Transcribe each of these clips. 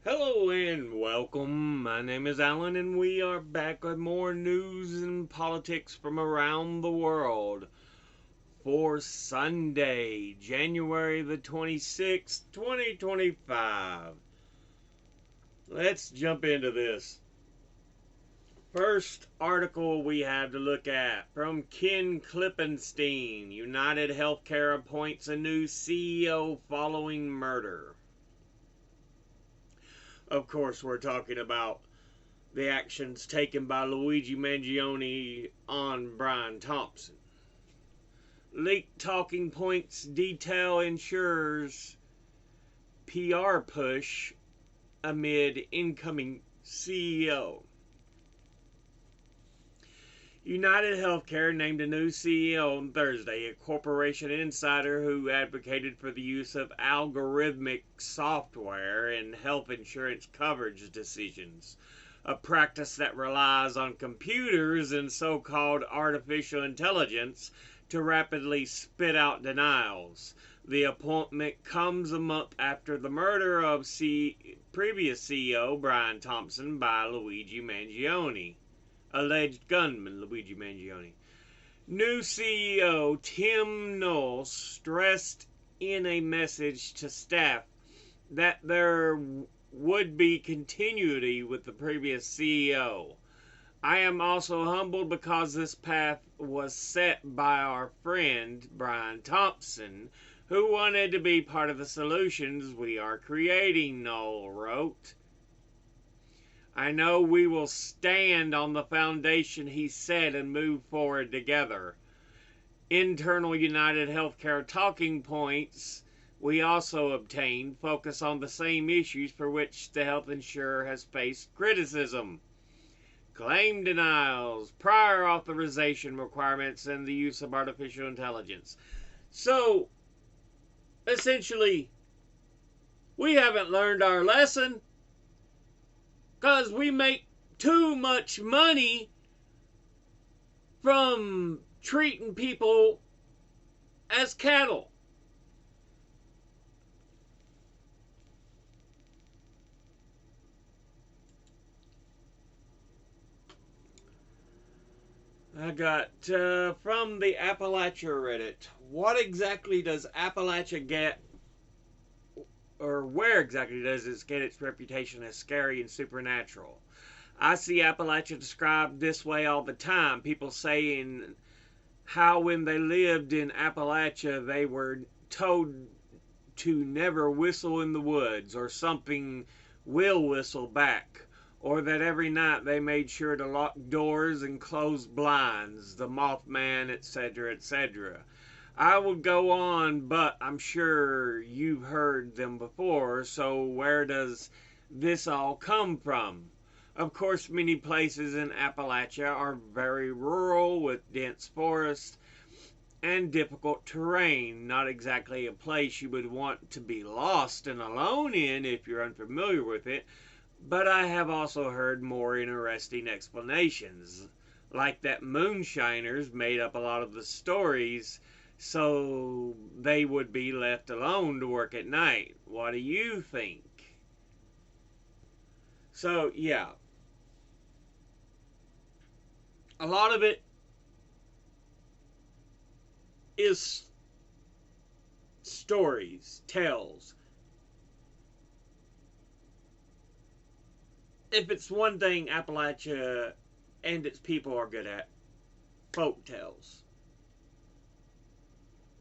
Hello and welcome. My name is Alan, and we are back with more news and politics from around the world for Sunday, January the 26th, 2025. Let's jump into this. First article we have to look at from Ken Klippenstein. United Healthcare appoints a new CEO following murder. Of course, we're talking about the actions taken by Luigi Mangione on Brian Thompson. Leaked talking points detail ensures PR push amid incoming CEO. United Healthcare named a new CEO on Thursday, a corporation insider who advocated for the use of algorithmic software in health insurance coverage decisions, a practice that relies on computers and so-called artificial intelligence to rapidly spit out denials. The appointment comes a month after the murder of previous CEO Brian Thompson by Luigi Mangione. Alleged gunman Luigi Mangione. New CEO Tim Knowles stressed in a message to staff that there would be continuity with the previous CEO. I am also humbled because this path was set by our friend Brian Thompson, who wanted to be part of the solutions we are creating, Knoll wrote. I know we will stand on the foundation he set and move forward together. Internal United Healthcare talking points we also obtained focus on the same issues for which the health insurer has faced criticism: claim denials, prior authorization requirements, and the use of artificial intelligence. So, essentially, we haven't learned our lesson because we make too much money from treating people as cattle. I got from the Appalachia Reddit. What exactly does Appalachia get, or where exactly does it get its reputation as scary and supernatural? I see Appalachia described this way all the time. People saying how when they lived in Appalachia they were told to never whistle in the woods, or something will whistle back, or that every night they made sure to lock doors and close blinds, the Mothman, etc., etc. I would go on, but I'm sure you've heard them before, so where does this all come from? Of course, many places in Appalachia are very rural with dense forests and difficult terrain. Not exactly a place you would want to be lost and alone in if you're unfamiliar with it, but I have also heard more interesting explanations, like that moonshiners made up a lot of the stories so they would be left alone to work at night. What do you think? So, yeah, a lot of it is stories, tales. If it's one thing Appalachia and its people are good at, folk tales.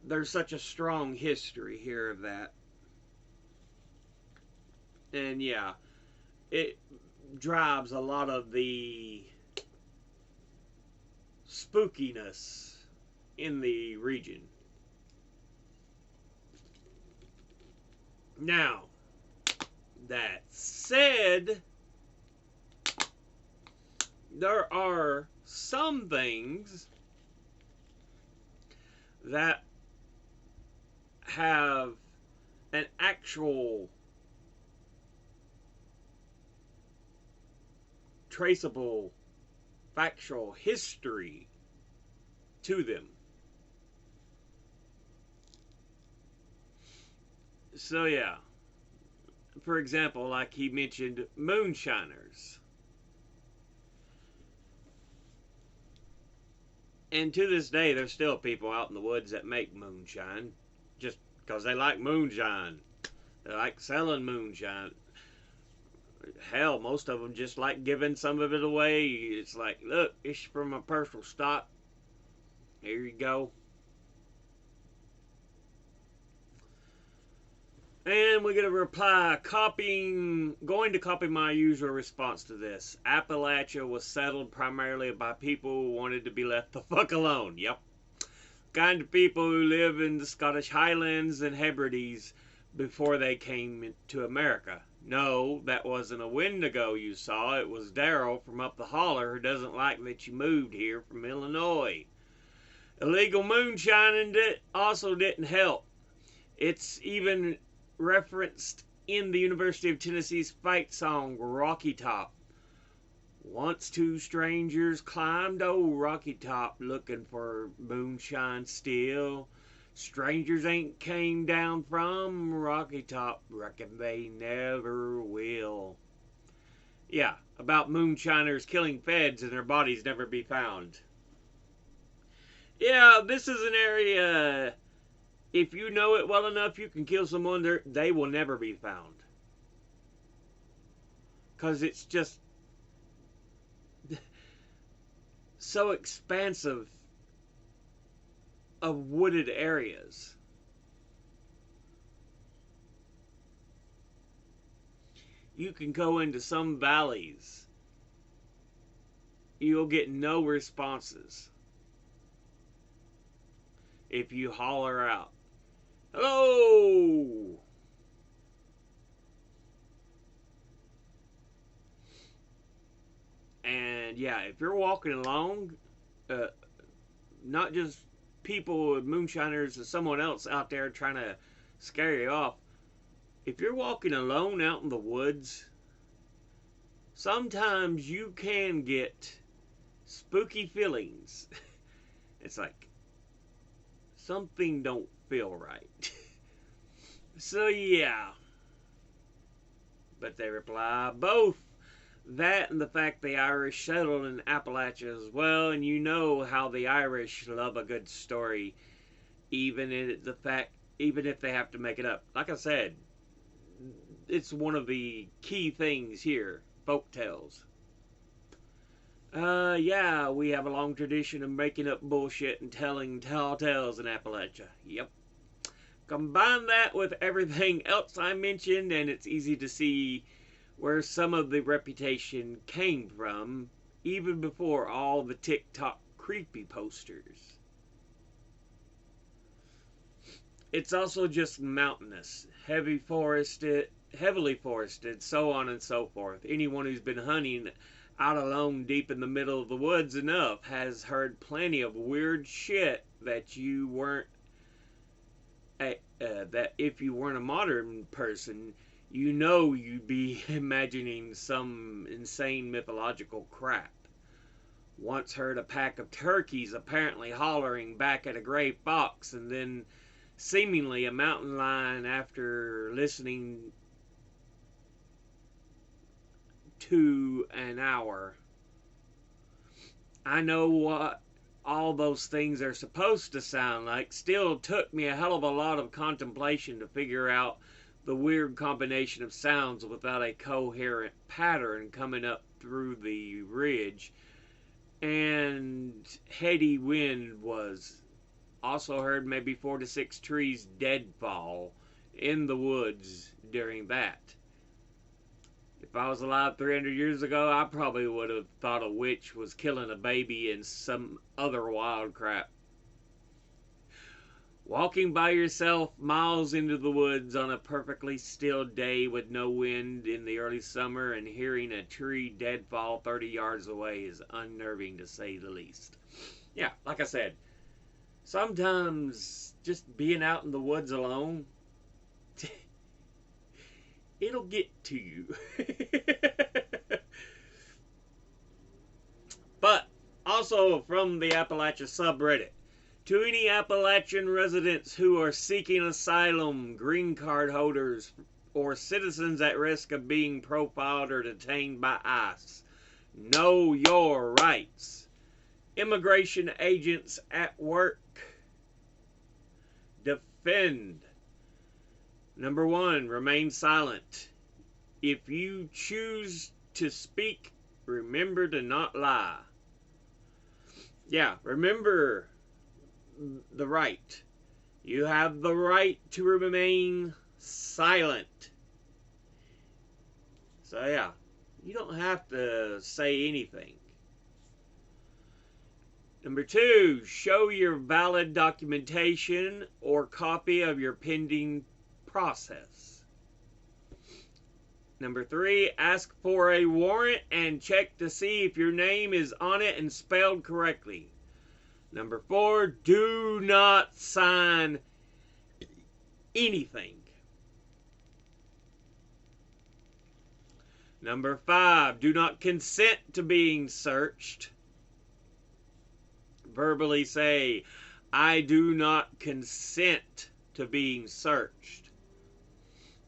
There's such a strong history here of that. And yeah, it drives a lot of the spookiness in the region. Now, that said, there are some things that have an actual traceable factual history to them. So yeah, For example, like he mentioned, moonshiners. And to this day, there's still people out in the woods that make moonshine just because they like moonshine. They like selling moonshine. Hell, most of them just like giving some of it away. It's like, look, it's from my personal stock. Here you go. And we get a reply going to copy my usual response to this. Appalachia was settled primarily by people who wanted to be left the fuck alone. Yep. Kind of people who live in the Scottish Highlands and Hebrides before they came to America. No, that wasn't a Wendigo you saw. It was Daryl from up the holler who doesn't like that you moved here from Illinois. Illegal moonshining also didn't help. It's even referenced in the University of Tennessee's fight song, Rocky Top. Once two strangers climbed old Rocky Top looking for moonshine still. Strangers ain't came down from Rocky Top, reckon they never will. Yeah, about moonshiners killing feds and their bodies never be found. Yeah, this is an area, if you know it well enough, you can kill someone there, they will never be found. Because it's just so expansive of wooded areas. You can go into some valleys. You'll get no responses if you holler out, hello! And yeah, if you're walking along, not just people, moonshiners, or someone else out there trying to scare you off, if you're walking alone out in the woods, sometimes you can get spooky feelings. It's like, something don't feel right. So yeah. But they reply, both that and the fact the Irish settled in Appalachia as well, and you know how the Irish love a good story, even if they have to make it up. Like I said, it's one of the key things here, folk tales. Yeah, we have a long tradition of making up bullshit and telling tall tales in Appalachia. Yep. Combine that with everything else I mentioned, and it's easy to see where some of the reputation came from, even before all the TikTok creepy posters. It's also just mountainous, heavily forested, so on and so forth. Anyone who's been hunting out alone deep in the middle of the woods enough has heard plenty of weird shit that you weren't that if you weren't a modern person, you know you'd be imagining some insane mythological crap. Once heard a pack of turkeys apparently hollering back at a gray fox, and then seemingly a mountain lion after listening to an hour. I know what all those things are supposed to sound like. Still took me a hell of a lot of contemplation to figure out the weird combination of sounds without a coherent pattern coming up through the ridge. And heady wind was also heard, maybe 4 to 6 trees deadfall in the woods during that. If I was alive 300 years ago, I probably would have thought a witch was killing a baby and some other wild crap. Walking by yourself miles into the woods on a perfectly still day with no wind in the early summer and hearing a tree deadfall 30 yards away is unnerving, to say the least. Yeah, like I said, sometimes just being out in the woods alone, it'll get to you. But also from the Appalachia subreddit, to any Appalachian residents who are seeking asylum, green card holders, or citizens at risk of being profiled or detained by ICE. Know your rights. Immigration agents at work. Defend. Number 1, remain silent. If you choose to speak, remember to not lie. Yeah, remember the right. You have the right to remain silent. So yeah, you don't have to say anything. Number 2, show your valid documentation or copy of your pending process. Number 3, ask for a warrant and check to see if your name is on it and spelled correctly. Number 4, do not sign anything. Number 5, do not consent to being searched. Verbally say, I do not consent to being searched.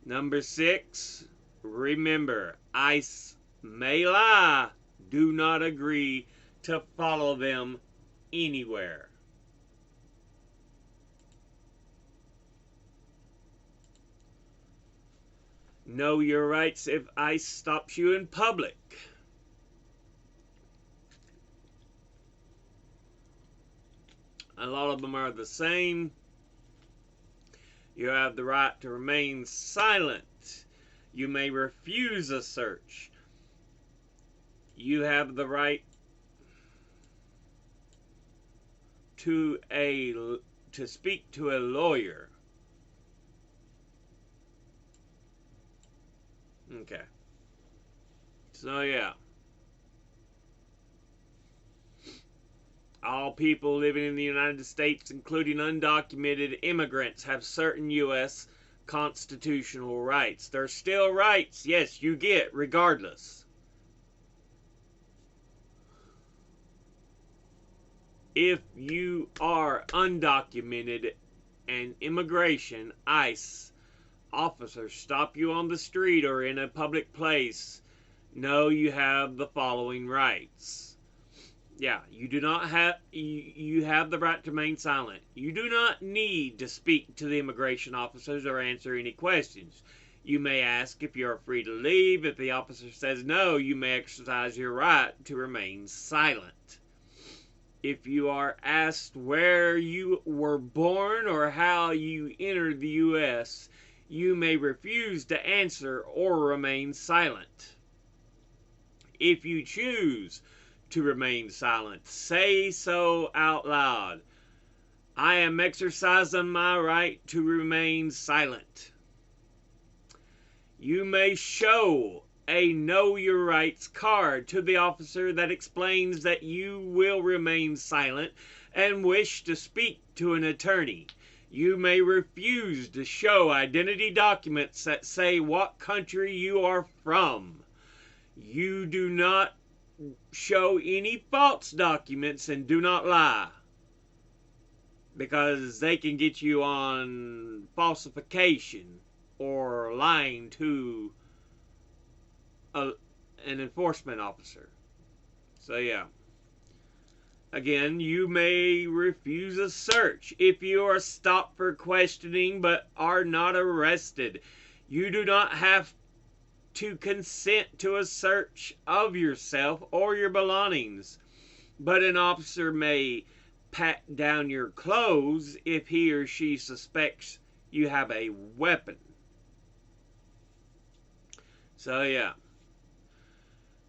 Number 6, remember, ICE may lie. Do not agree to follow them anywhere. Know your rights if ICE stops you in public. A lot of them are the same. You have the right to remain silent. You may refuse a search. You have the right to speak to a lawyer. Okay. So yeah. All people living in the United States, including undocumented immigrants, have certain U.S. constitutional rights. They're still rights, yes, you get, regardless. If you are undocumented and immigration, ICE, officers stop you on the street or in a public place, know you have the following rights. Yeah, you do not have, you have the right to remain silent. You do not need to speak to the immigration officers or answer any questions. You may ask if you are free to leave. If the officer says no, you may exercise your right to remain silent. If you are asked where you were born or how you entered the U.S., you may refuse to answer or remain silent. If you choose to remain silent, say so out loud. I am exercising my right to remain silent. You may show a Know Your Rights card to the officer that explains that you will remain silent and wish to speak to an attorney. You may refuse to show identity documents that say what country you are from. You do not show any false documents and do not lie, because they can get you on falsification or lying to an enforcement officer. So yeah. Again, you may refuse a search if you are stopped for questioning but are not arrested. You do not have to consent to a search of yourself or your belongings, but an officer may pat down your clothes if he or she suspects you have a weapon. So yeah.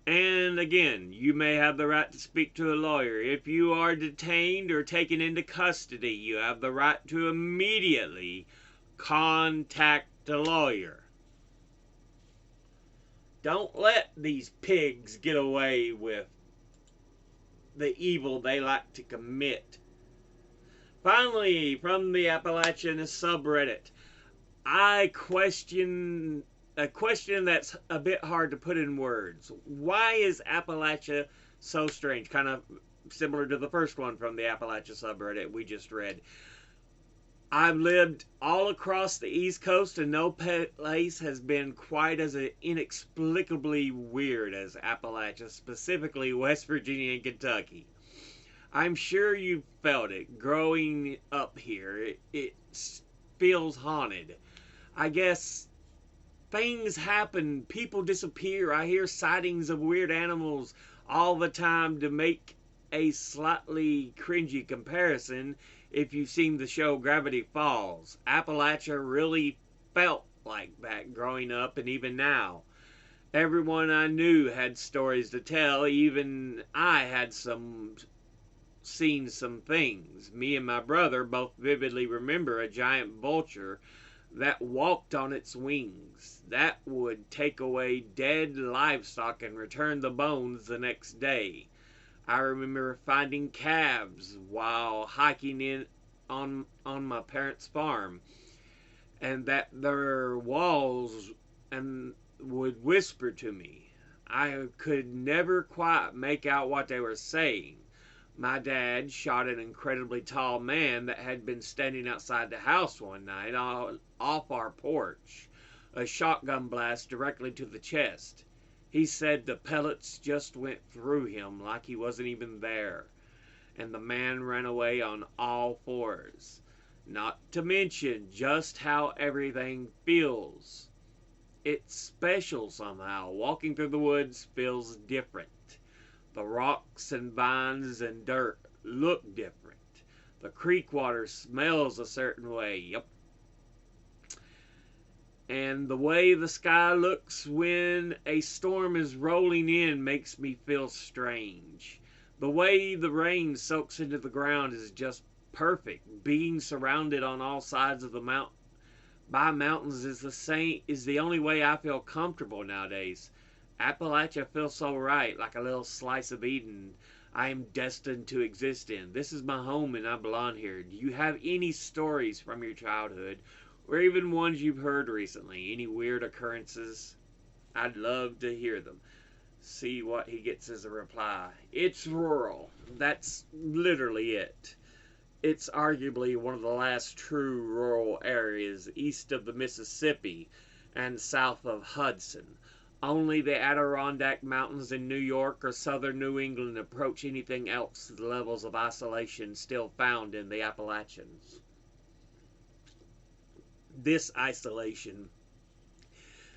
And again, you may have the right to speak to a lawyer. If you are detained or taken into custody, you have the right to immediately contact a lawyer. Don't let these pigs get away with the evil they like to commit. Finally, from the Appalachian subreddit, a question that's a bit hard to put in words. Why is Appalachia so strange? Kind of similar to the first one from the Appalachia subreddit we just read. I've lived all across the East Coast, and no place has been quite as inexplicably weird as Appalachia, specifically West Virginia and Kentucky. I'm sure you've felt it growing up here. It feels haunted. I guess things happen, people disappear. I hear sightings of weird animals all the time. To make a slightly cringy comparison, if you've seen the show Gravity Falls, Appalachia really felt like that growing up, and even now. Everyone I knew had stories to tell. Even I had seen some things. Me and my brother both vividly remember a giant vulture that walked on its wings. That would take away dead livestock and return the bones the next day. I remember finding calves while hiking in on my parents' farm, and that their walls and would whisper to me. I could never quite make out what they were saying. My dad shot an incredibly tall man that had been standing outside the house one night off our porch. A shotgun blast directly to the chest. He said the pellets just went through him like he wasn't even there, and the man ran away on all fours. Not to mention just how everything feels. It's special somehow. Walking through the woods feels different. The rocks and vines and dirt look different. The creek water smells a certain way. Yep. And the way the sky looks when a storm is rolling in makes me feel strange. The way the rain soaks into the ground is just perfect. Being surrounded on all sides of the by mountains is the only way I feel comfortable nowadays. Appalachia feels so right, like a little slice of Eden I am destined to exist in. This is my home and I belong here. Do you have any stories from your childhood, or even ones you've heard recently? Any weird occurrences? I'd love to hear them. See what he gets as a reply. It's rural. That's literally it. It's arguably one of the last true rural areas east of the Mississippi and south of Hudson. Only the Adirondack Mountains in New York or southern New England approach anything else to the levels of isolation still found in the Appalachians. This isolation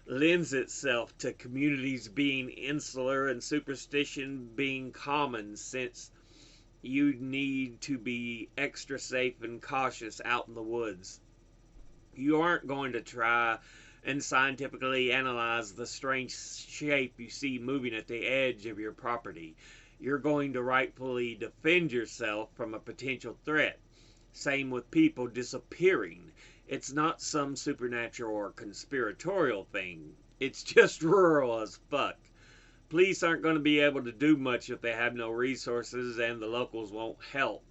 lends itself to communities being insular and superstition being common, since you need to be extra safe and cautious out in the woods. You aren't going to try and scientifically analyze the strange shape you see moving at the edge of your property. You're going to rightfully defend yourself from a potential threat. Same with people disappearing. It's not some supernatural or conspiratorial thing. It's just rural as fuck. Police aren't going to be able to do much if they have no resources, and the locals won't help.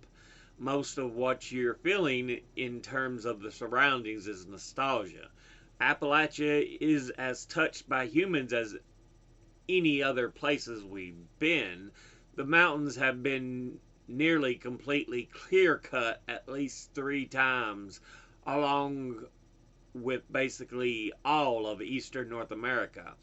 Most of what you're feeling in terms of the surroundings is nostalgia. Appalachia is as touched by humans as any other places we've been. The mountains have been nearly completely clear cut at least 3 times, along with basically all of eastern North America.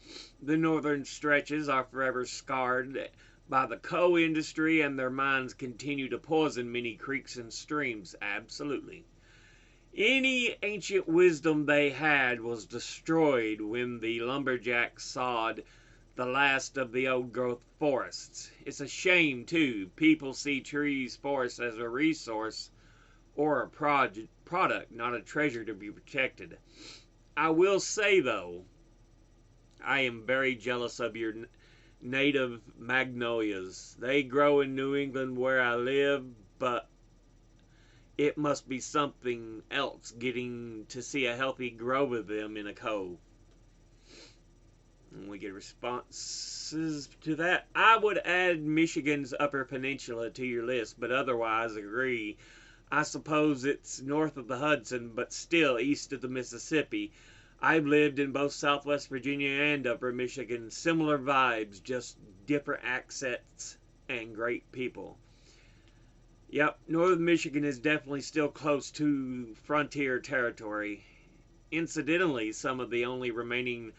The northern stretches are forever scarred by the coal industry, and their mines continue to poison many creeks and streams. Absolutely. Any ancient wisdom they had was destroyed when the lumberjacks sawed the last of the old growth forests. It's a shame, too. People see trees, forests as a resource or a product, not a treasure to be protected. I will say, though, I am very jealous of your native magnolias. They grow in New England where I live, but it must be something else getting to see a healthy grove of them in a cove. And we get responses to that. I would add Michigan's Upper Peninsula to your list, but otherwise agree. I suppose it's north of the Hudson, but still east of the Mississippi. I've lived in both Southwest Virginia and Upper Michigan. Similar vibes, just different accents and great people. Yep, northern Michigan is definitely still close to frontier territory. Incidentally, some of the only remaining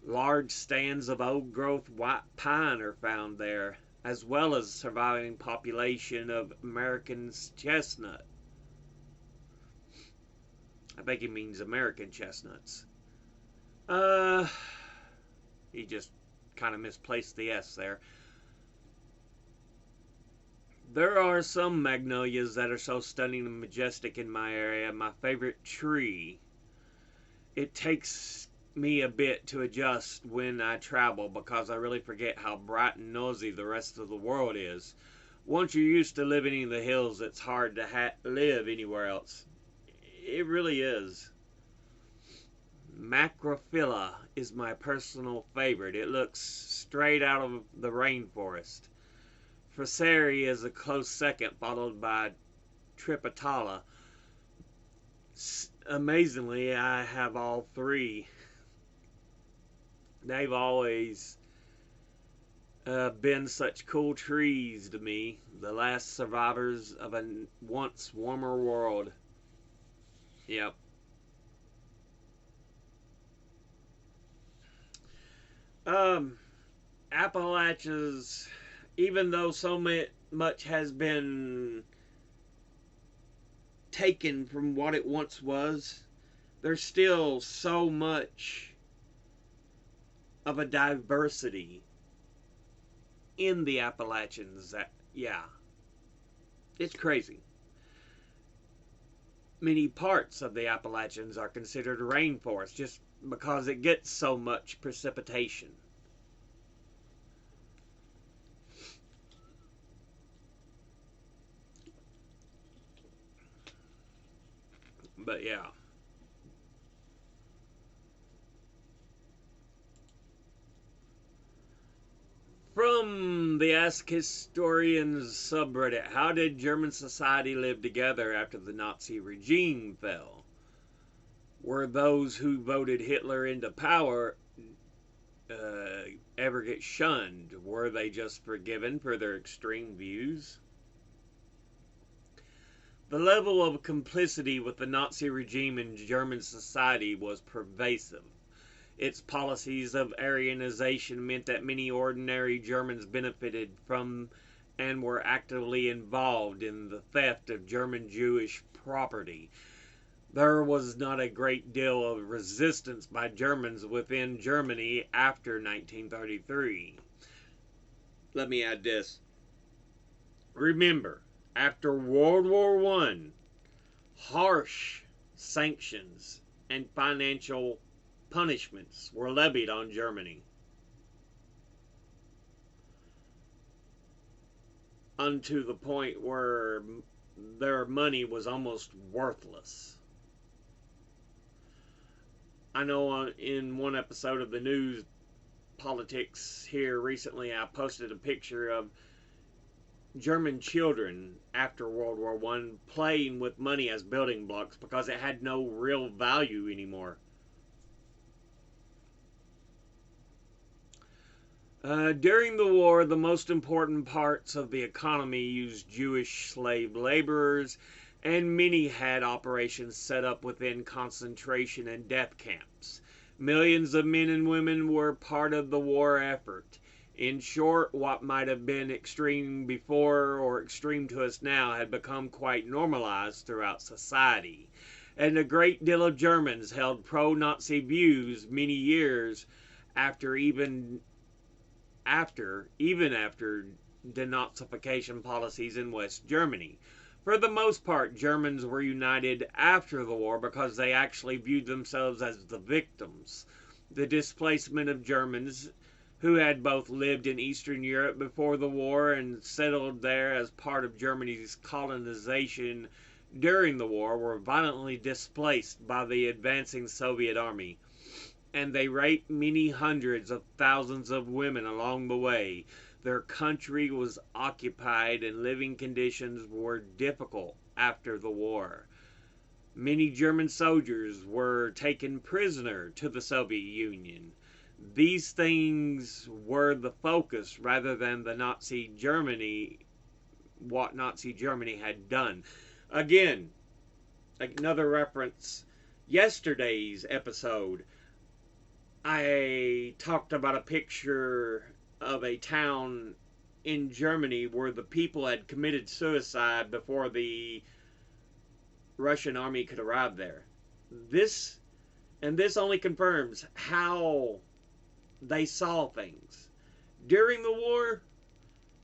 large stands of old growth white pine are found there, as well as surviving population of American chestnut. I think he means American chestnuts. Uh, he just kind of misplaced the S there. There are some magnolias that are so stunning and majestic in my area. My favorite tree. It takes me a bit to adjust when I travel because I really forget how bright and noisy the rest of the world is. Once you're used to living in the hills, it's hard to live anywhere else. It really is. Macrophylla is my personal favorite. It looks straight out of the rainforest. Fraseri is a close second, followed by Tripetala. Amazingly, I have all three. They've always been such cool trees to me, the last survivors of a once warmer world. Yep. Um, Appalachians, even though so much has been taken from what it once was, there's still so much of a diversity in the Appalachians that, yeah, it's crazy. Many parts of the Appalachians are considered rainforest just because it gets so much precipitation. But yeah. From the Ask Historians subreddit, how did German society live together after the Nazi regime fell? Were those who voted Hitler into power ever get shunned? Were they just forgiven for their extreme views? The level of complicity with the Nazi regime in German society was pervasive. Its policies of Aryanization meant that many ordinary Germans benefited from and were actively involved in the theft of German Jewish property. There was not a great deal of resistance by Germans within Germany after 1933. Let me add this. Remember, after World War I, harsh sanctions and financial punishments were levied on Germany unto the point where their money was almost worthless. I know in one episode of the news politics here recently, I posted a picture of German children after World War I playing with money as building blocks because it had no real value anymore. During the war, the most important parts of the economy used Jewish slave laborers, and many had operations set up within concentration and death camps. Millions of men and women were part of the war effort. In short, what might have been extreme before or extreme to us now had become quite normalized throughout society. And a great deal of Germans held pro-Nazi views many years after even after denazification policies in West Germany. For the most part, Germans were united after the war because they actually viewed themselves as the victims. The displacement of Germans who had both lived in Eastern Europe before the war and settled there as part of Germany's colonization during the war were violently displaced by the advancing Soviet army, and they raped many hundreds of thousands of women along the way. Their country was occupied and living conditions were difficult after the war. Many German soldiers were taken prisoner to the Soviet Union. These things were the focus rather than the Nazi Germany what Nazi Germany had done. Again, another reference, yesterday's episode, I talked about a picture of a town in Germany where the people had committed suicide before the Russian army could arrive there. This only confirms how they saw things. During the war,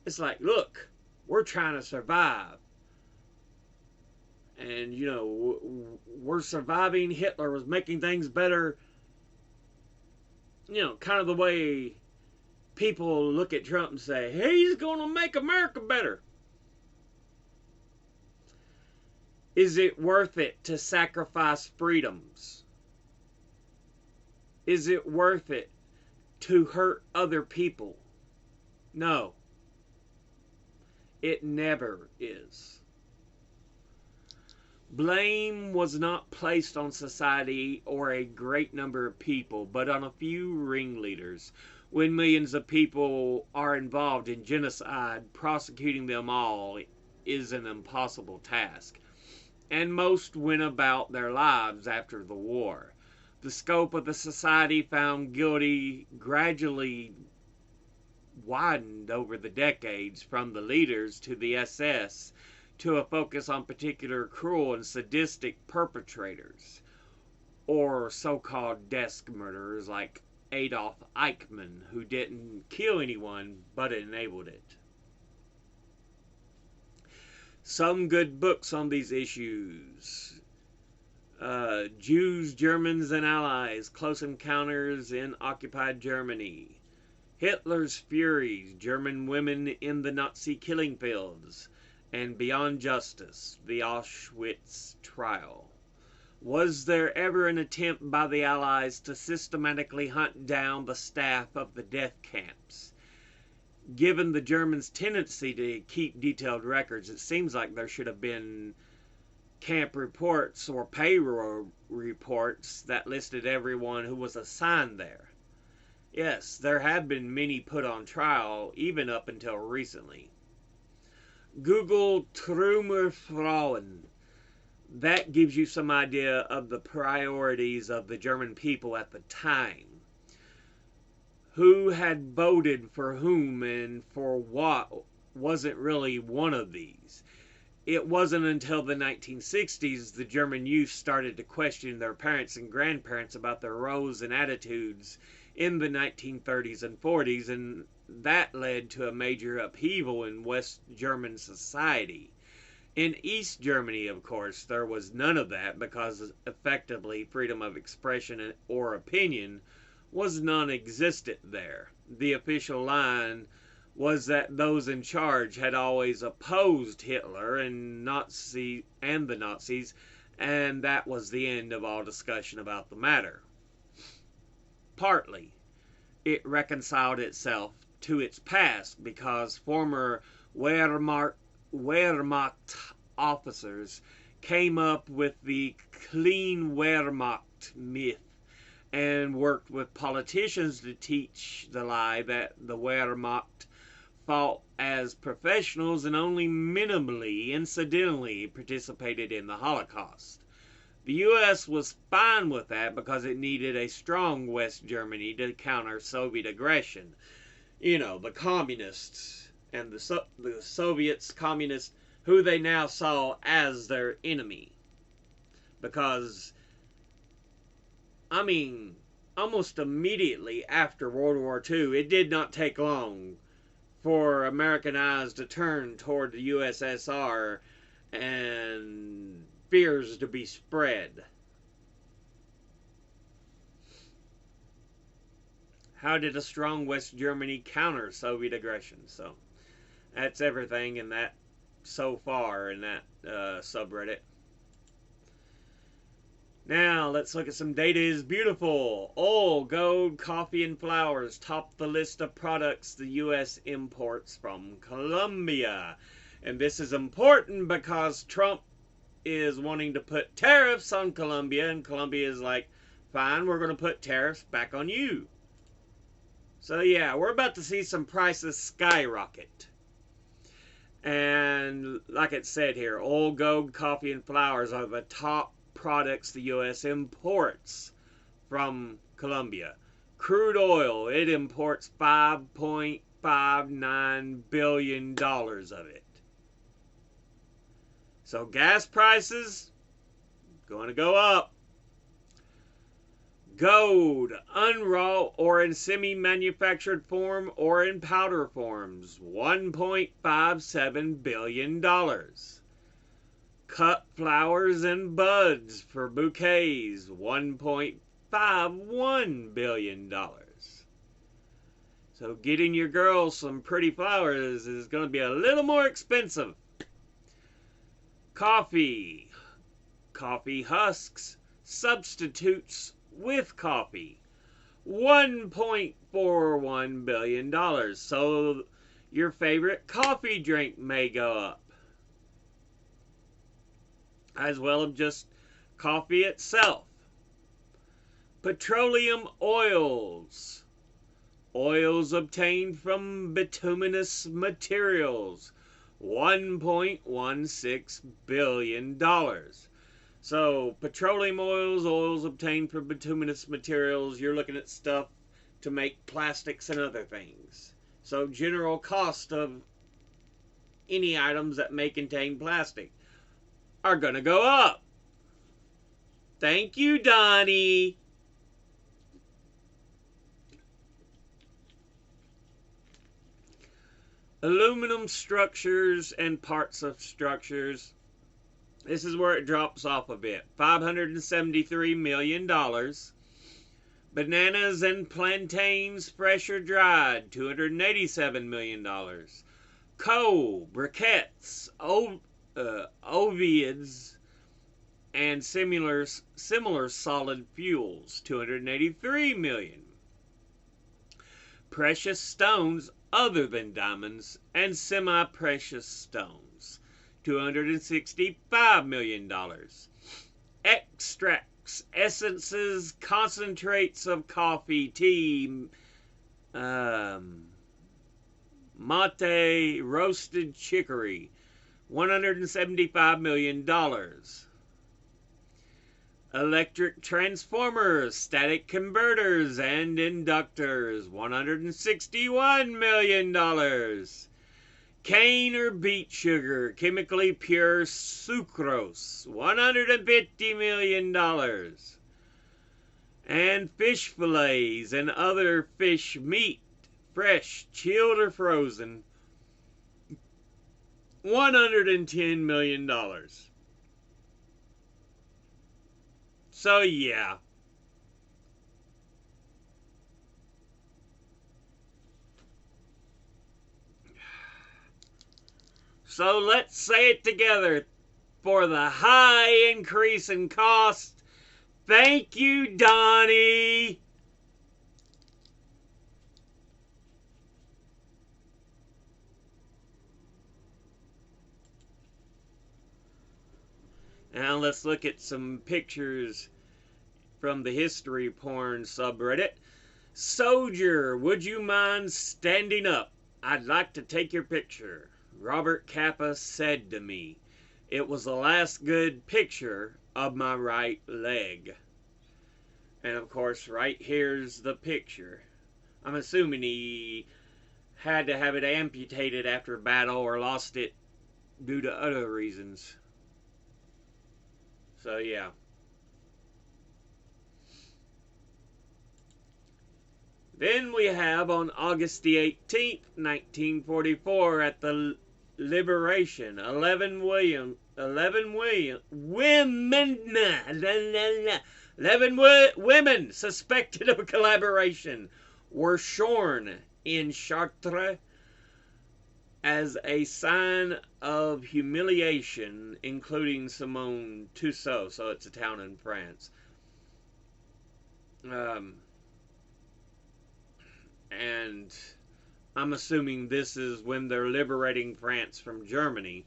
it's like, look, we're trying to survive. And, you know, we're surviving. Hitler was making things better. You know, kind of the way people look at Trump and say, hey, he's going to make America better. Is it worth it to sacrifice freedoms? Is it worth it to hurt other people? No. It never is. Blame was not placed on society or a great number of people, but on a few ringleaders. When millions of people are involved in genocide, prosecuting them all is an impossible task. And most went about their lives after the war. The scope of the society found guilty gradually widened over the decades, from the leaders to the SS, to a focus on particular cruel and sadistic perpetrators, or so-called desk murderers like Adolf Eichmann, who didn't kill anyone but enabled it. Some good books on these issues. Jews, Germans, and Allies, Close Encounters in Occupied Germany. Hitler's Furies, German Women in the Nazi Killing Fields, and Beyond Justice, the Auschwitz Trial. Was there ever an attempt by the Allies to systematically hunt down the staff of the death camps? Given the Germans' tendency to keep detailed records, it seems like there should have been camp reports or payroll reports that listed everyone who was assigned there. Yes, there have been many put on trial, even up until recently. Google Trümmerfrauen. That gives you some idea of the priorities of the German people at the time. Who had voted for whom and for what wasn't really one of these. It wasn't until the 1960s the German youth started to question their parents and grandparents about their roles and attitudes in the 1930s and 40s, and that led to a major upheaval in West German society. In East Germany, of course, there was none of that, because effectively freedom of expression or opinion was non-existent there. The official line was that those in charge had always opposed Hitler and the Nazis, and that was the end of all discussion about the matter. Partly, it reconciled itself to its past because former Wehrmacht officers came up with the clean Wehrmacht myth and worked with politicians to teach the lie that the Wehrmacht fought as professionals and only minimally, incidentally, participated in the Holocaust. The U.S. was fine with that because it needed a strong West Germany to counter Soviet aggression. You know, the communists and the Soviets, communists, who they now saw as their enemy. Because, I mean, almost immediately after World War II, it did not take long for American eyes to turn toward the USSR and fears to be spread. How did a strong West Germany counter Soviet aggression? So, that's everything in that so far in that subreddit. Now, let's look at some data is beautiful. Oil, gold, coffee, and flowers top the list of products the U.S. imports from Colombia. And this is important because Trump is wanting to put tariffs on Colombia, and Colombia is like, fine, we're going to put tariffs back on you. So yeah, we're about to see some prices skyrocket. And like it said here, oil, gold, coffee, and flowers are the top products the U.S. imports from Colombia. Crude oil, it imports $5.59 billion of it. So gas prices, going to go up. Gold, unraw or in semi-manufactured form or in powder forms, $1.57 billion. Cut flowers and buds for bouquets, $1.51 billion. So getting your girls some pretty flowers is going to be a little more expensive. Coffee, coffee husks, substitutes with coffee, $1.41 billion. So your favorite coffee drink may go up, as well as just coffee itself. Petroleum oils, oils obtained from bituminous materials, $1.16 billion. So petroleum oils, oils obtained from bituminous materials, you're looking at stuff to make plastics and other things. So general cost of any items that may contain plastic are going to go up. Thank you, Donnie. Aluminum structures and parts of structures. This is where it drops off a bit. $573 million. Bananas and plantains, fresh or dried, $287 million. Coal, briquettes, ovids, and similar solid fuels, $283 million. Precious stones other than diamonds and semi-precious stones, $265 million. Extracts, essences, concentrates of coffee, tea, mate, roasted chicory, $175 million. Electric transformers, static converters, and inductors, $161 million. Cane or beet sugar, chemically pure sucrose, $150 million. And fish fillets and other fish meat, fresh, chilled, or frozen, $110 million. So, yeah. So, let's say it together. For the high increase in cost, thank you, Donnie. Now, let's look at some pictures from the history porn subreddit. Soldier, would you mind standing up? I'd like to take your picture. Robert Kappa said to me. It was the last good picture of my right leg. And of course, right here's the picture. I'm assuming he had to have it amputated after battle or lost it due to other reasons. So, yeah. Then we have on August the 18th, 1944, at the Liberation, 11 women suspected of collaboration were shorn in Chartres as a sign of humiliation, including Simone Tussaud. So it's a town in France. And I'm assuming this is when they're liberating France from Germany,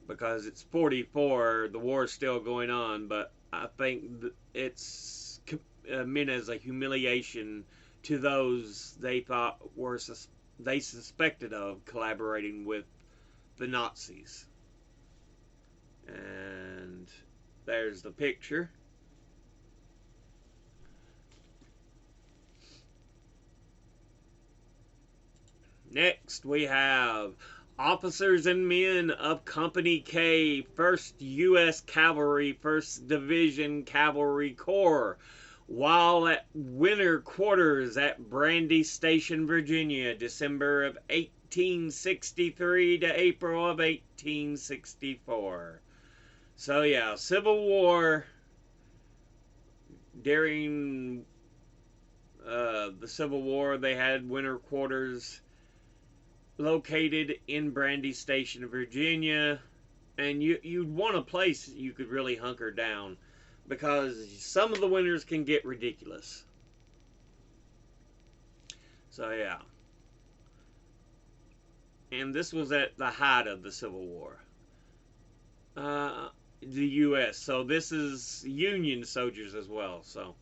because it's 44, the war's still going on, but I think it's meant as a humiliation to those they thought were they suspected of collaborating with the Nazis. And there's the picture. Next, we have officers and men of Company K, 1st U.S. Cavalry, 1st Division Cavalry Corps, while at winter quarters at Brandy Station, Virginia, December of 1863 to April of 1864. So yeah, Civil War. During the Civil War, they had winter quarters located in Brandy Station, Virginia, and you'd want a place you could really hunker down, because some of the winters can get ridiculous. So yeah. And this was at the height of the Civil War. The U.S. So this is Union soldiers as well. So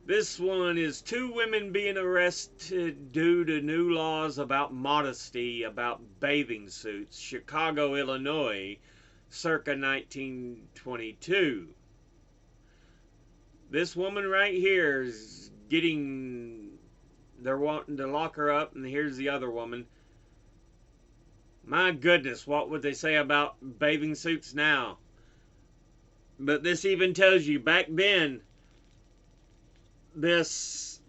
this one is 2 women being arrested due to new laws about modesty about bathing suits. Chicago, Illinois, circa 1922. This woman right here is they're wanting to lock her up, and here's the other woman. My goodness, what would they say about bathing suits now? But this even tells you, back then, this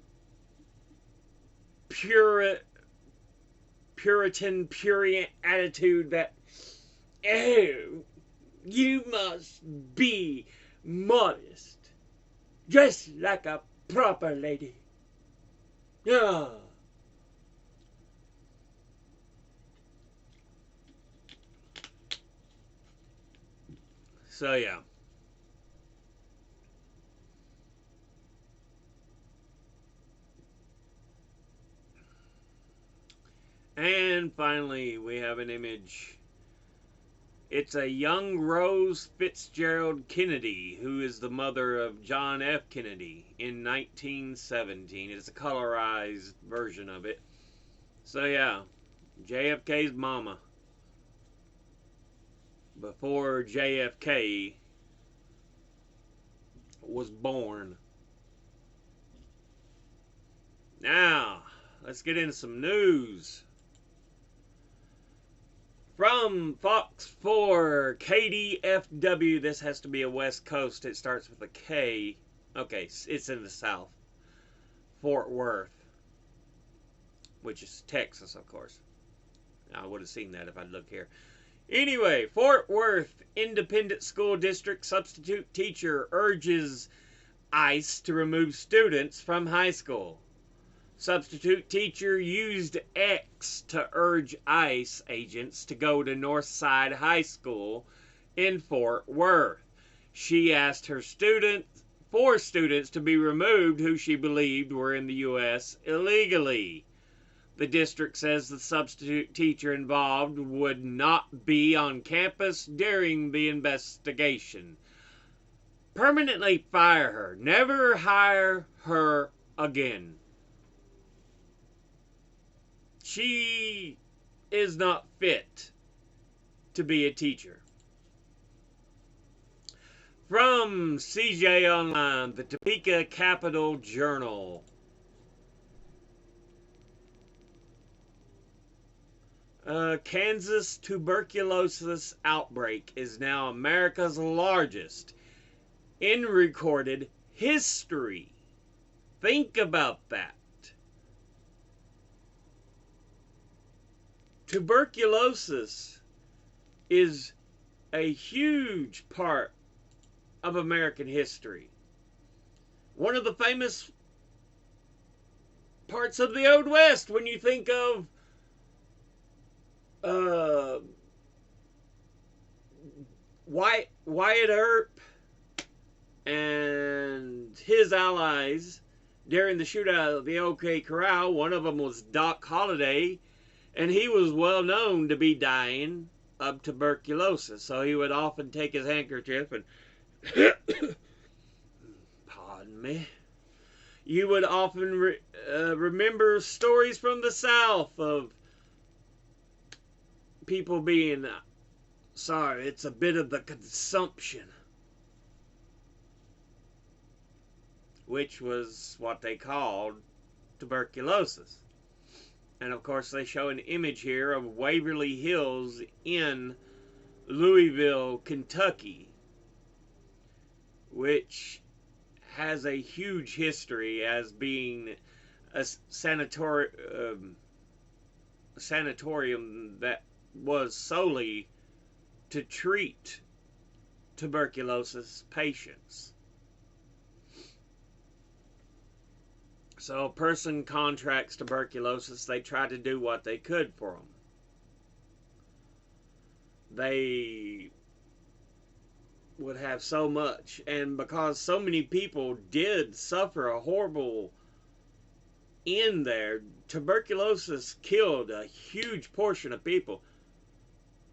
Puritan attitude that, oh, you must be modest. Dress like a proper lady. Yeah. So yeah. And finally, we have an image. It's a young Rose Fitzgerald Kennedy, who is the mother of John F. Kennedy, in 1917. It's a colorized version of it. So yeah, JFK's mama. Before JFK was born. Now, let's get into some news. From Fox 4, KDFW, this has to be a West Coast, it starts with a K. Okay, it's in the South. Fort Worth, which is Texas, of course. I would have seen that if I'd looked here. Anyway, Fort Worth Independent School District substitute teacher urges ICE to remove students from high school. Substitute teacher used X to urge ICE agents to go to Northside High School in Fort Worth. She asked her four students to be removed who she believed were in the U.S. illegally. The district says the substitute teacher involved would not be on campus during the investigation. Permanently fire her. Never hire her again. She is not fit to be a teacher. From CJ Online, the Topeka Capital Journal. Kansas tuberculosis outbreak is now America's largest in recorded history. Think about that. Tuberculosis is a huge part of American history. One of the famous parts of the Old West when you think of Wyatt Earp and his allies during the shootout of the OK Corral. One of them was Doc Holliday, and he was well known to be dying of tuberculosis. So he would often take his handkerchief and pardon me. You would often remember stories from the South of people being, sorry, it's a bit of the consumption, which was what they called tuberculosis. And of course, they show an image here of Waverly Hills in Louisville, Kentucky, which has a huge history as being a sanatorium that was solely to treat tuberculosis patients. So a person contracts tuberculosis, they try to do what they could for them. They would have so much, and because so many people did suffer a horrible end there, tuberculosis killed a huge portion of people.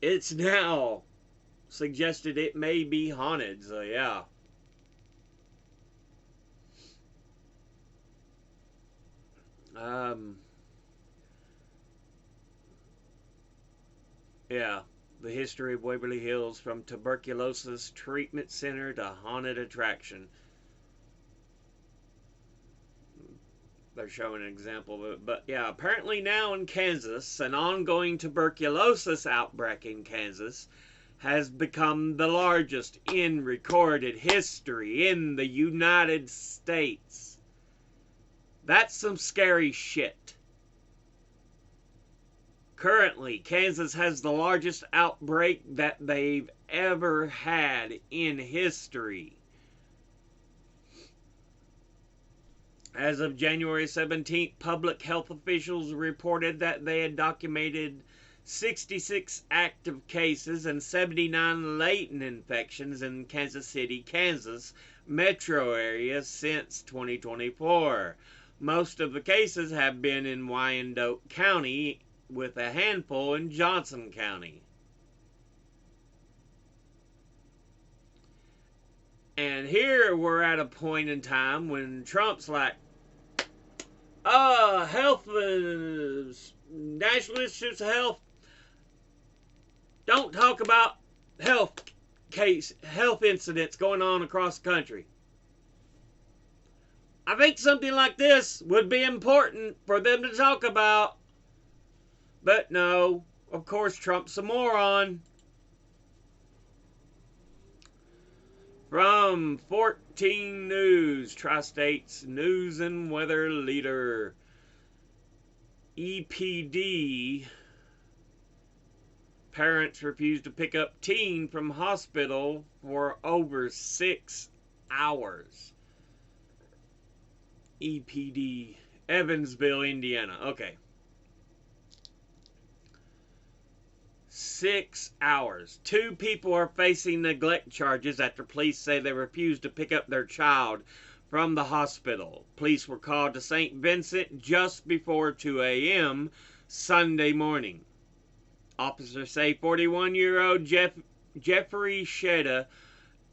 It's now suggested it may be haunted, so yeah. Yeah, the history of Waverly Hills, from tuberculosis treatment center to haunted attraction. They're showing an example of it. But yeah, apparently now in Kansas, an ongoing tuberculosis outbreak in Kansas has become the largest in recorded history in the United States. That's some scary shit. Currently, Kansas has the largest outbreak that they've ever had in history. As of January 17th, public health officials reported that they had documented 66 active cases and 79 latent infections in Kansas City, Kansas metro area since 2024. Most of the cases have been in Wyandotte County, with a handful in Johnson County. And here we're at a point in time when Trump's like, health, National Institutes of Health, don't talk about health incidents going on across the country. I think something like this would be important for them to talk about. But no, of course, Trump's a moron. From 14 News, Tri-State's news and weather leader, EPD. Parents refused to pick up teen from hospital for over 6 hours. EPD, Evansville, Indiana. Okay. 6 hours. 2 people are facing neglect charges after police say they refused to pick up their child from the hospital. Police were called to St. Vincent just before 2 a.m. Sunday morning. Officers say 41-year-old Jeffrey Sheda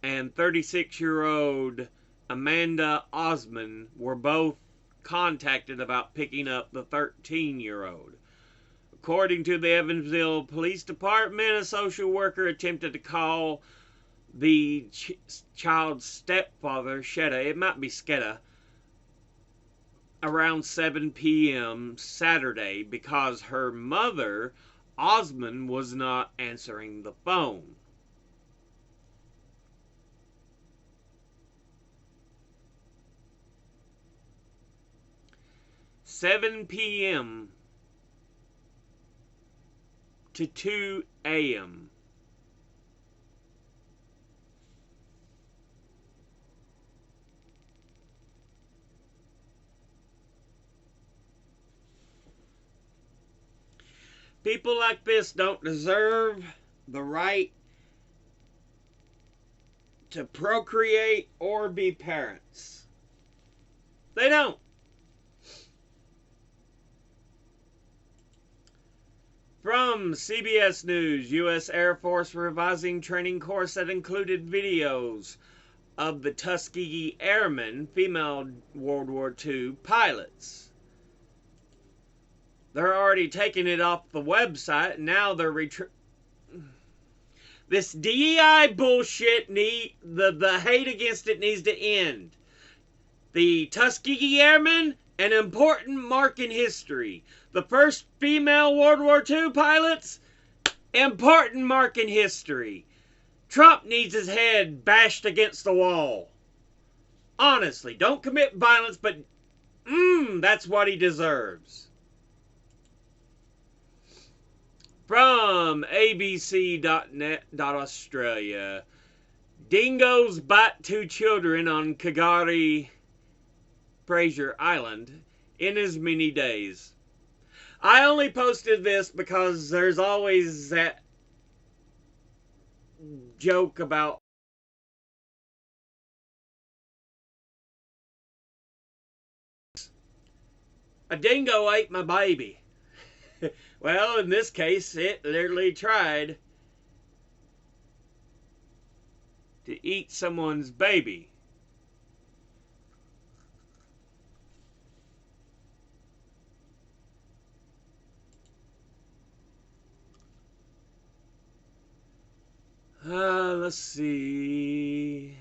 and 36-year-old Amanda Osman were both contacted about picking up the 13-year-old. According to the Evansville Police Department, a social worker attempted to call the child's stepfather, Sheda, it might be Skeda, around 7 p.m. Saturday because her mother, Osman, was not answering the phone. "7 p.m. to 2 a.m. People like this don't deserve the right to procreate or be parents. They don't. From CBS News, U.S. Air Force revising training course that included videos of the Tuskegee Airmen, female World War II pilots. They're already taking it off the website, and now they're this DEI bullshit, the hate against it needs to end. The Tuskegee Airmen, an important mark in history. The first female World War II pilots, important mark in history. Trump needs his head bashed against the wall. Honestly, don't commit violence, but that's what he deserves. From abc.net.australia, dingoes bite 2 children on Kagari Fraser Island in as many days. I only posted this because there's always that joke about a dingo ate my baby. Well, in this case, it literally tried to eat someone's baby. Let's see.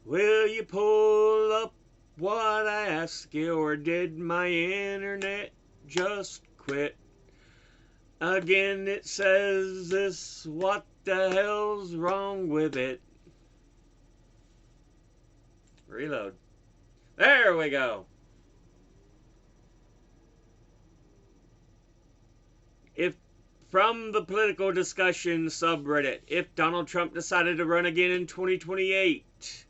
Will you pull up what I asked you, or did my internet just quit? Again it says this, what the hell's wrong with it? Reload. There we go. If from the political discussion subreddit, if Donald Trump decided to run again in 2028,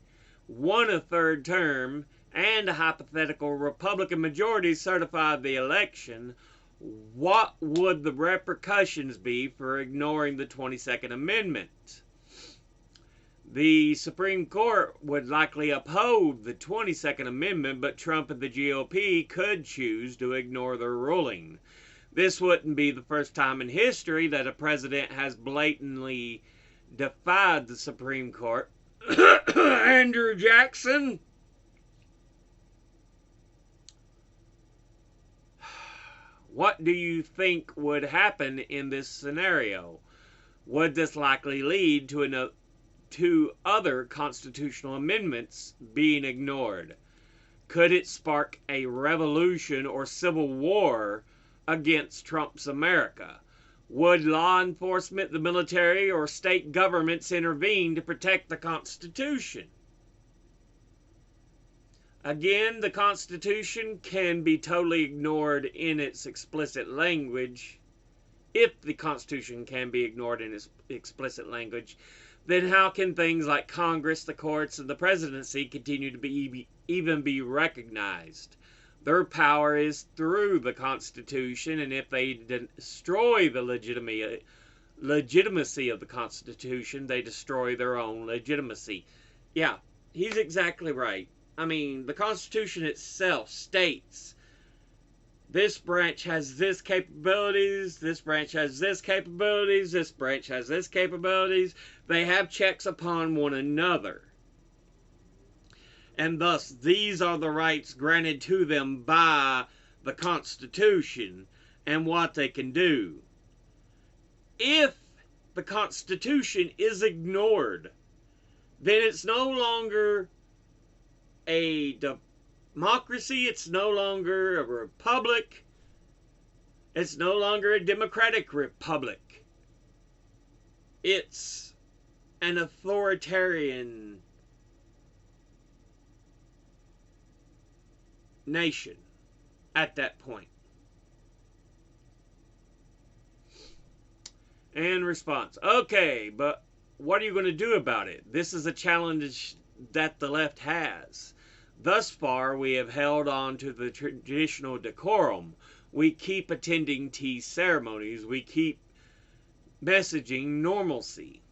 won a third term, and a hypothetical Republican majority certified the election, what would the repercussions be for ignoring the 22nd Amendment? The Supreme Court would likely uphold the 22nd Amendment, but Trump and the GOP could choose to ignore their ruling. This wouldn't be the first time in history that a president has blatantly defied the Supreme Court. Andrew Jackson. What do you think would happen in this scenario? Would this likely lead to other constitutional amendments being ignored? Could it spark a revolution or civil war against Trump's America? Would law enforcement, the military, or state governments intervene to protect the Constitution? Again, the Constitution can be totally ignored in its explicit language. If the Constitution can be ignored in its explicit language, then how can things like Congress, the courts, and the presidency continue to even be recognized? Their power is through the Constitution, and if they destroy the legitimacy of the Constitution, they destroy their own legitimacy. Yeah, he's exactly right. I mean, the Constitution itself states this branch has this capabilities, this branch has this capabilities, this branch has this capabilities. They have checks upon one another. And thus, these are the rights granted to them by the Constitution and what they can do. If the Constitution is ignored, then it's no longer a democracy, it's no longer a republic, it's no longer a democratic republic. It's an authoritarian nation at that point. And response: okay, but what are you going to do about it? This is a challenge that the left has. Thus far, we have held on to the traditional decorum. We keep attending tea ceremonies. We keep messaging normalcy.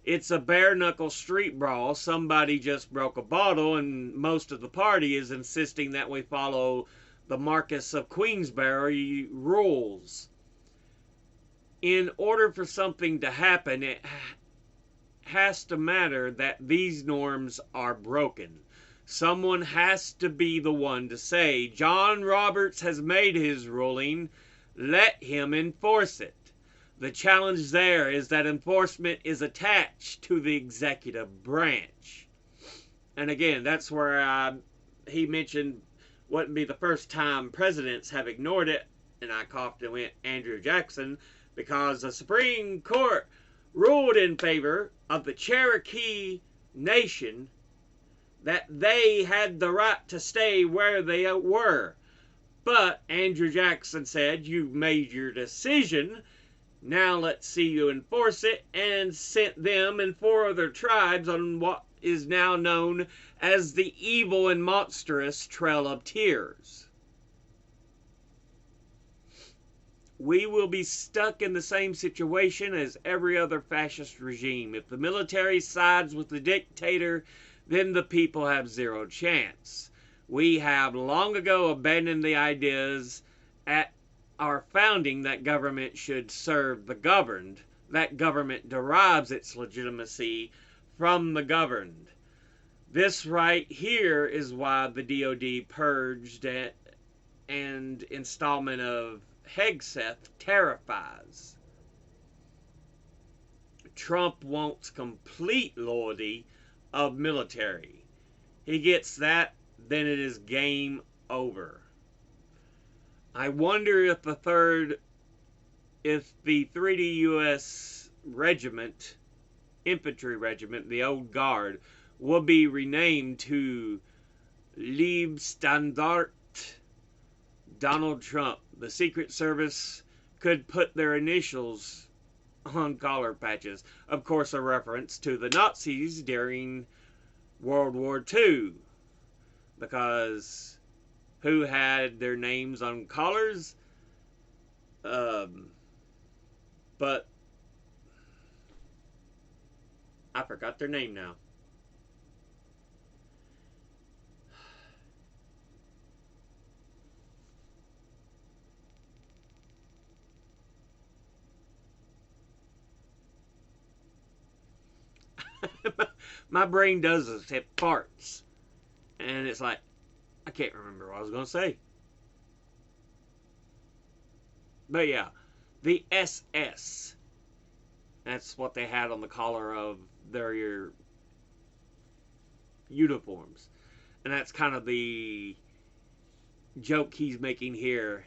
It's a bare-knuckle street brawl. Somebody just broke a bottle, and most of the party is insisting that we follow the Marquess of Queensberry rules. in order for something to happen, it has to matter that these norms are broken. Someone has to be the one to say, John Roberts has made his ruling, let him enforce it. The challenge there is that enforcement is attached to the executive branch. And again, that's where he mentioned wouldn't be the first time presidents have ignored it, and I coughed and went Andrew Jackson, because the Supreme Court ruled in favor of the Cherokee Nation that they had the right to stay where they were. But Andrew Jackson said, you've made your decision, now let's see you enforce it, and sent them and 4 other tribes on what is now known as the evil and monstrous Trail of Tears. We will be stuck in the same situation as every other fascist regime. If the military sides with the dictator, then the people have zero chance. We have long ago abandoned the ideas at our founding that government should serve the governed, that government derives its legitimacy from the governed. This right here is why the DOD purged and installment of Hegseth terrifies. Trump wants complete loyalty of military. He gets that, then it is game over. I wonder if the 3D U.S. regiment, infantry regiment, the old guard, will be renamed to Leibstandarte Donald Trump. The Secret Service could put their initials on collar patches. Of course, a reference to the Nazis during World War II. Because who had their names on collars? But I forgot their name now. My brain does this. It farts. And it's like, I can't remember what I was going to say. But yeah, the SS. That's what they had on the collar of their uniforms. And that's kind of the joke he's making here.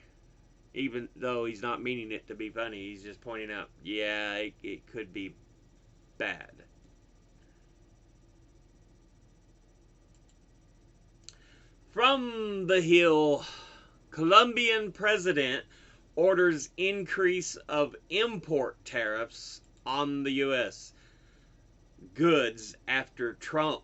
Even though he's not meaning it to be funny. He's just pointing out, yeah, it could be bad. From the Hill, Colombian president orders increase of import tariffs on the U.S. goods after Trump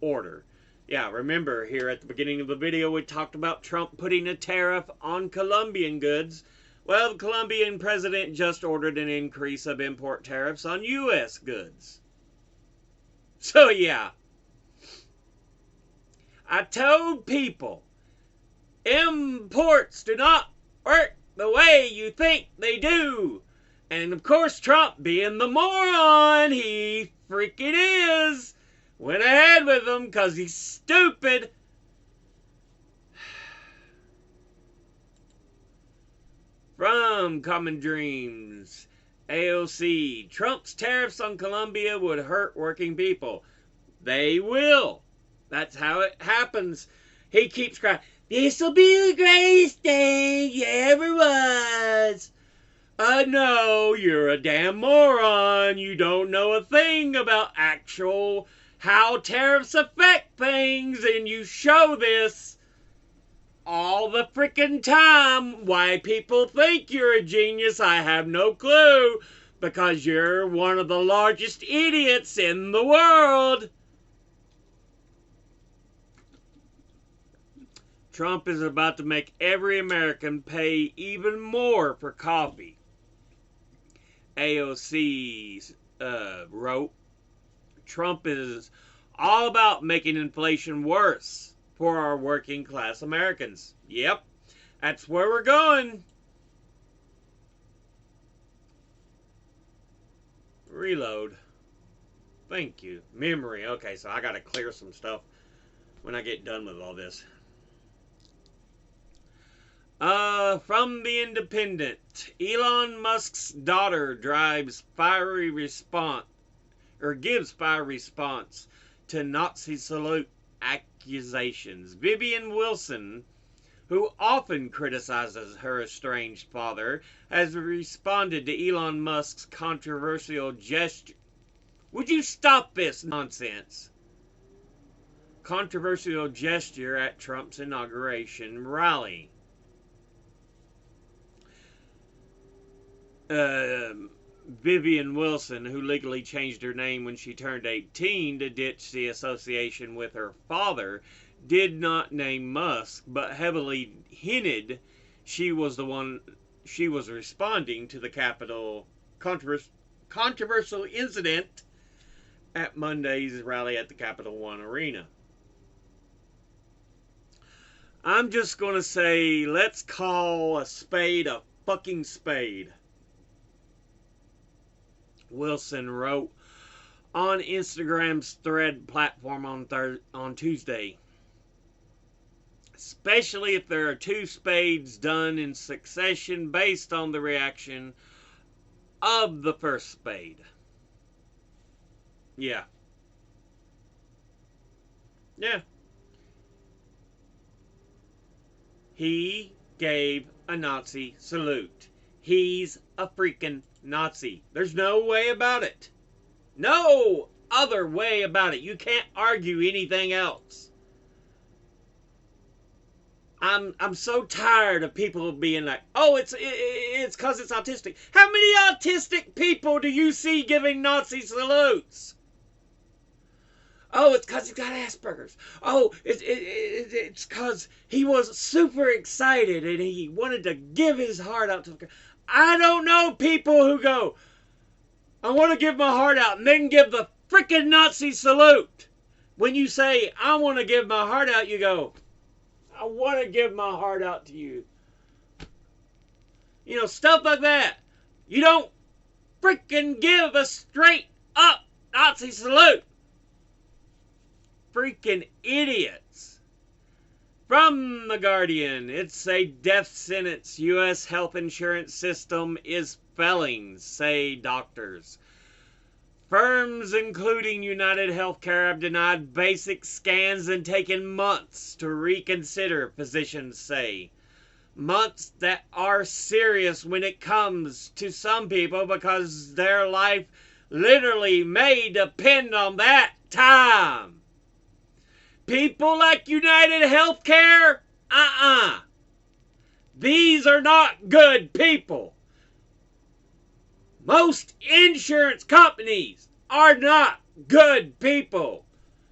order. Yeah, remember here at the beginning of the video we talked about Trump putting a tariff on Colombian goods. Well, the Colombian president just ordered an increase of import tariffs on U.S. goods. So yeah. I told people, imports do not work the way you think they do. And of course Trump, being the moron he freaking is, went ahead with them because he's stupid. From Common Dreams, AOC, Trump's tariffs on Colombia would hurt working people. They will. That's how it happens. He keeps crying, this'll be the greatest thing you ever was. No, you're a damn moron. You don't know a thing about actual how tariffs affect things, and you show this all the freaking time. Why people think you're a genius, I have no clue, because you're one of the largest idiots in the world. Trump is about to make every American pay even more for coffee. AOC wrote, Trump is all about making inflation worse for our working class Americans. Yep, that's where we're going. Reload. Thank you. Memory. Okay, so I gotta clear some stuff when I get done with all this. From the Independent, Elon Musk's daughter gives fiery response to Nazi salute accusations. Vivian Wilson, who often criticizes her estranged father, has responded to Elon Musk's controversial gesture. Would you stop this nonsense? Controversial gesture at Trump's inauguration rally. Vivian Wilson, who legally changed her name when she turned 18 to ditch the association with her father, did not name Musk, but heavily hinted she was responding to the Capitol controversial incident at Monday's rally at the Capital One Arena. I'm just going to say, let's call a spade a fucking spade. Wilson wrote on Instagram's Thread platform on Tuesday. Especially if there are two spades done in succession based on the reaction of the first spade. Yeah. Yeah. He gave a Nazi salute. He's a freaking Nazi. There's no way about it. No other way about it. You can't argue anything else. I'm so tired of people being like, oh, it's because it's autistic. How many autistic people do you see giving Nazi salutes? Oh, it's because he's got Asperger's. Oh, it's because he was super excited and he wanted to give his heart out to the... I don't know people who go, I want to give my heart out, and then give the freaking Nazi salute. When you say, I want to give my heart out, you go, I want to give my heart out to you. You know, stuff like that. You don't freaking give a straight up Nazi salute. Freaking idiots. From The Guardian, it's a death sentence U.S. health insurance system is failing, say doctors. Firms, including United Healthcare, have denied basic scans and taken months to reconsider, physicians say. Months that are serious when it comes to some people because their life literally may depend on that time. People like United Healthcare? These are not good people. Most insurance companies are not good people.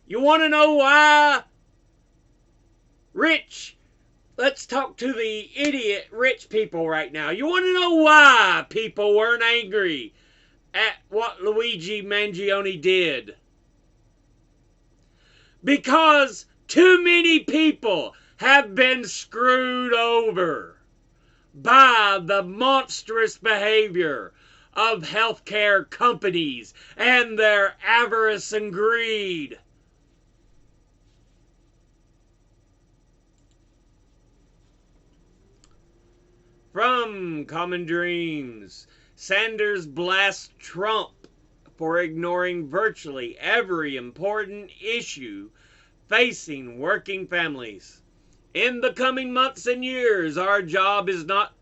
You want to know why? Let's talk to the idiot rich people right now. You want to know why people weren't angry at what Luigi Mangione did? Because too many people have been screwed over by the monstrous behavior of healthcare companies and their avarice and greed. From Common Dreams, Sanders blasts Trump for ignoring virtually every important issue facing working families. In the coming months and years, our job is not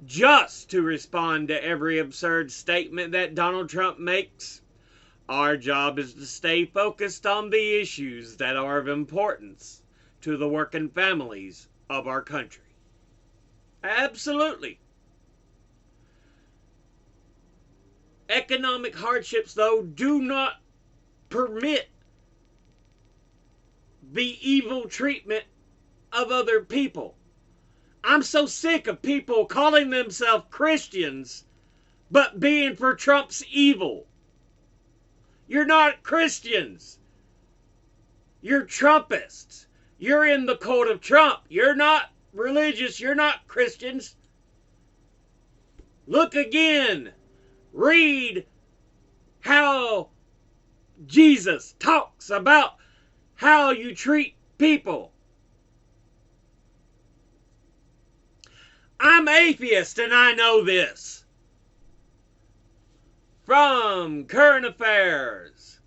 just to respond to every absurd statement that Donald Trump makes. Our job is to stay focused on the issues that are of importance to the working families of our country. Absolutely. Economic hardships, though, do not permit the evil treatment of other people. I'm so sick of people calling themselves Christians but being for Trump's evil. You're not Christians. You're Trumpists. You're in the cult of Trump. You're not religious. You're not Christians. Look again. Read how Jesus talks about how you treat people. I'm atheist and I know this. From Current Affairs,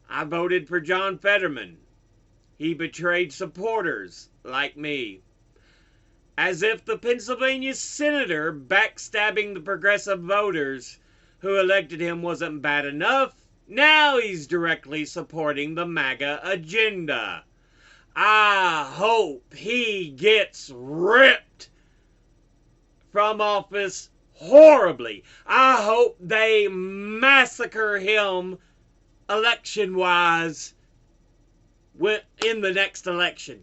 I voted for John Fetterman. He betrayed supporters like me. As if the Pennsylvania senator backstabbing the progressive voters who elected him wasn't bad enough, now he's directly supporting the MAGA agenda. I hope he gets ripped from office horribly. I hope they massacre him election-wise in the next election.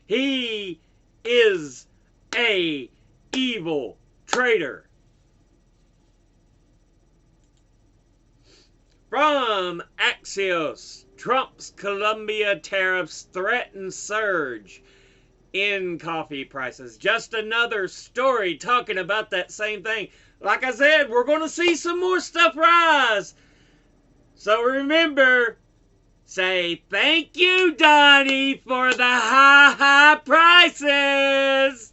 He is a evil traitor. From Axios, Trump's Colombia tariffs threaten surge in coffee prices. Just another story talking about that same thing. Like I said, we're going to see some more stuff rise. So remember, say thank you, Donnie, for the high prices.